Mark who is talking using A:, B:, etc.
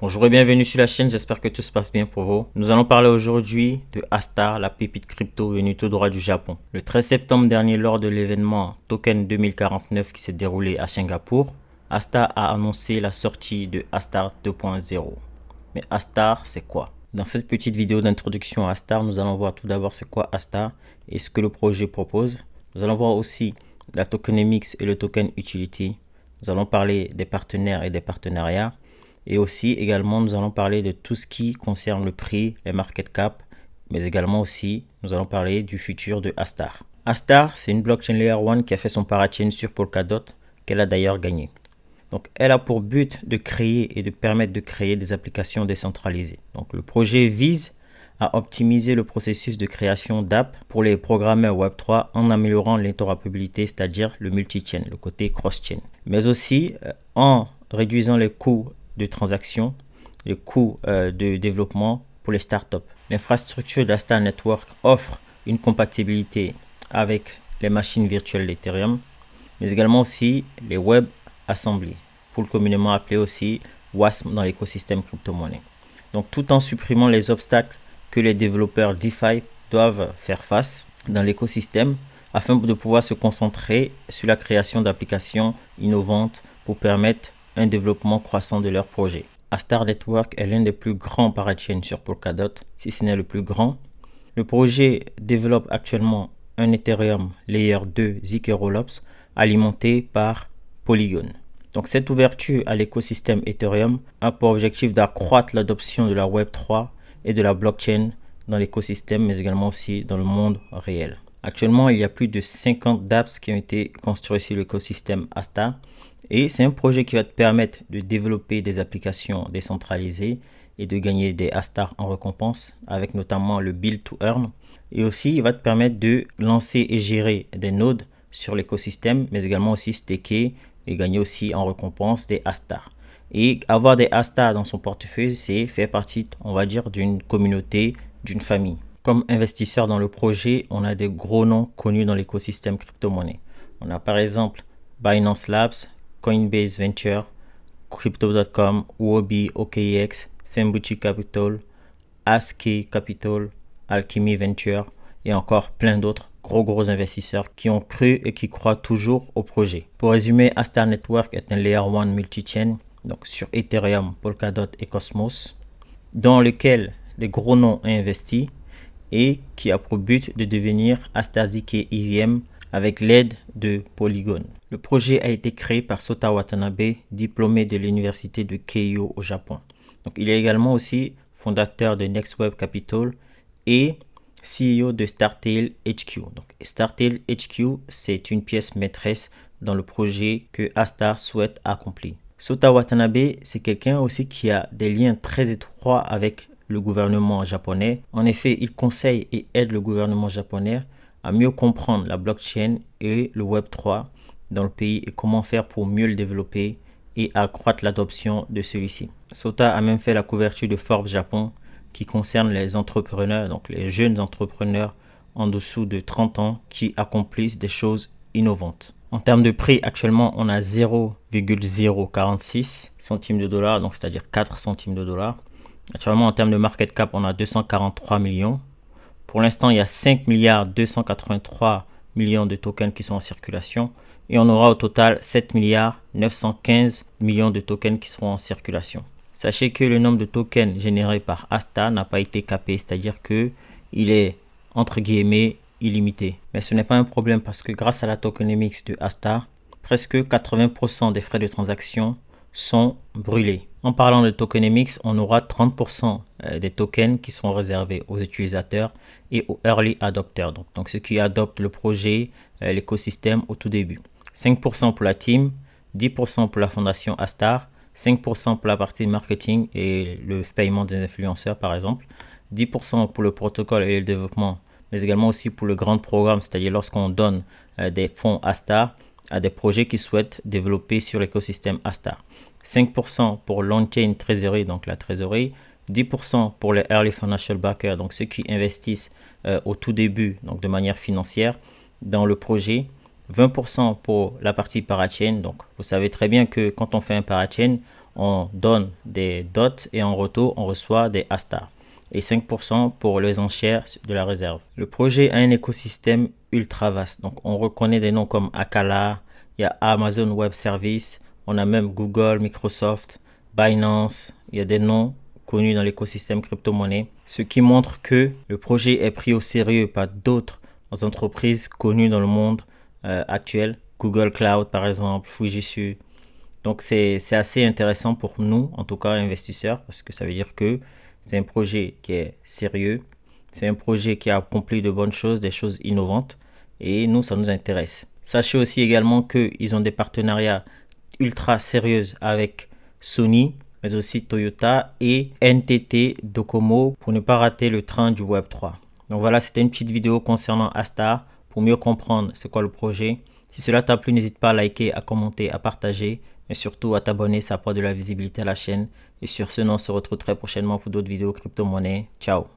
A: Bonjour et bienvenue sur la chaîne, j'espère que tout se passe bien pour vous. Nous allons parler aujourd'hui de Astar, la pépite crypto venue tout droit du Japon. Le 13 septembre dernier, lors de l'événement Token 2049 qui s'est déroulé à Singapour, Astar a annoncé la sortie de Astar 2.0. Mais Astar, c'est quoi? Dans cette petite vidéo d'introduction à Astar, nous allons voir tout d'abord c'est quoi Astar et ce que le projet propose. Nous allons voir aussi la tokenomics et le token utility. Nous allons parler des partenaires et des partenariats. Et aussi, également, nous allons parler de tout ce qui concerne le prix, les market cap, mais également aussi, nous allons parler du futur de Astar. Astar, c'est une blockchain layer 1 qui a fait son parachain sur Polkadot, qu'elle a d'ailleurs gagné. Donc, elle a pour but de créer et de permettre de créer des applications décentralisées. Donc, le projet vise à optimiser le processus de création d'app pour les programmeurs Web3 en améliorant l'interopérabilité, c'est-à-dire le multi-chain, le côté cross-chain. Mais aussi en réduisant les coûts de transactions, les coûts de développement pour les startups. L'infrastructure d'Astar Network offre une compatibilité avec les machines virtuelles d'Ethereum, mais également aussi les Web Assemblies, pour le communément appelé aussi WASM dans l'écosystème crypto-monnaie. Donc tout en supprimant les obstacles que les développeurs DeFi doivent faire face dans l'écosystème afin de pouvoir se concentrer sur la création d'applications innovantes pour permettre un développement croissant de leur projet. Astar Network est l'un des plus grands parachains sur Polkadot, si ce n'est le plus grand. Le projet développe actuellement un Ethereum Layer 2 zk Rollups alimenté par Polygon. Donc cette ouverture à l'écosystème Ethereum a pour objectif d'accroître l'adoption de la Web3 et de la blockchain dans l'écosystème, mais également aussi dans le monde réel. Actuellement, il y a plus de 50 dApps qui ont été construits sur l'écosystème Astar. Et c'est un projet qui va te permettre de développer des applications décentralisées et de gagner des Astar en récompense avec notamment le Build to Earn. Et aussi, il va te permettre de lancer et gérer des nodes sur l'écosystème, mais également aussi staker et gagner aussi en récompense des Astar. Et avoir des Astar dans son portefeuille, c'est faire partie, on va dire, d'une communauté, d'une famille. Comme investisseur dans le projet, on a des gros noms connus dans l'écosystème crypto-monnaie. On a par exemple Binance Labs, Coinbase Venture, Crypto.com, Huobi, OKX, Fembuchi Capital, ASK Capital, Alchemy Venture et encore plein d'autres gros investisseurs qui ont cru et qui croient toujours au projet. Pour résumer, Astar Network est un Layer 1 multi-chain, donc sur Ethereum, Polkadot et Cosmos, dans lequel des gros noms ont investi et qui a pour but de devenir Astar ZK EVM avec l'aide de Polygon. Le projet a été créé par Sota Watanabe, diplômé de l'université de Keio au Japon. Donc, il est également aussi fondateur de NextWeb Capital et CEO de Startail HQ. Donc, Startail HQ, c'est une pièce maîtresse dans le projet que Astar souhaite accomplir. Sota Watanabe, c'est quelqu'un aussi qui a des liens très étroits avec le gouvernement japonais. En effet, il conseille et aide le gouvernement japonais à mieux comprendre la blockchain et le Web3 dans le pays et comment faire pour mieux le développer et accroître l'adoption de celui-ci. Sota a même fait la couverture de Forbes Japon qui concerne les entrepreneurs, donc les jeunes entrepreneurs en dessous de 30 ans qui accomplissent des choses innovantes. En termes de prix, actuellement, on a 0,046 centimes de dollars, donc c'est-à-dire 4 centimes de dollars. Actuellement, en termes de market cap, on a 243 millions. Pour l'instant, il y a 5 milliards 283 millions de tokens qui sont en circulation et on aura au total 7 milliards 915 millions de tokens qui seront en circulation. Sachez que le nombre de tokens générés par Astar n'a pas été capé, c'est-à-dire que il est entre guillemets illimité. Mais ce n'est pas un problème parce que grâce à la tokenomics de Astar, presque 80% des frais de transaction sont brûlés. En parlant de tokenomics, on aura 30% des tokens qui seront réservés aux utilisateurs et aux early adopters, donc ceux qui adoptent le projet, l'écosystème au tout début. 5% pour la team, 10% pour la fondation Astar, 5% pour la partie marketing et le paiement des influenceurs par exemple, 10% pour le protocole et le développement, mais également aussi pour le grand programme, c'est-à-dire lorsqu'on donne des fonds Astar à des projets qui souhaitent développer sur l'écosystème Astar. 5% pour l'on-chain trésorerie, donc la trésorerie, 10% pour les early financial backers, donc ceux qui investissent au tout début, donc de manière financière dans le projet, 20% pour la partie parachain. Donc vous savez très bien que quand on fait un parachain, on donne des dots et en retour, on reçoit des Astar. Et 5% pour les enchères de la réserve. Le projet a un écosystème ultra vaste. Donc, on reconnaît des noms comme Akala, il y a Amazon Web Services, on a même Google, Microsoft, Binance. Il y a des noms connus dans l'écosystème crypto-monnaie, ce qui montre que le projet est pris au sérieux par d'autres entreprises connues dans le monde actuel. Google Cloud, par exemple, Fujitsu. Donc, c'est assez intéressant pour nous, en tout cas investisseurs, parce que ça veut dire que c'est un projet qui est sérieux. C'est un projet qui a accompli de bonnes choses, des choses innovantes. Et nous, ça nous intéresse. Sachez aussi également qu'ils ont des partenariats ultra sérieux avec Sony, mais aussi Toyota et NTT Docomo pour ne pas rater le train du Web3. Donc voilà, c'était une petite vidéo concernant Astar pour mieux comprendre c'est quoi le projet. Si cela t'a plu, n'hésite pas à liker, à commenter, à partager, mais surtout à t'abonner, ça apporte de la visibilité à la chaîne. Et sur ce, on se retrouve très prochainement pour d'autres vidéos crypto-monnaie. Ciao!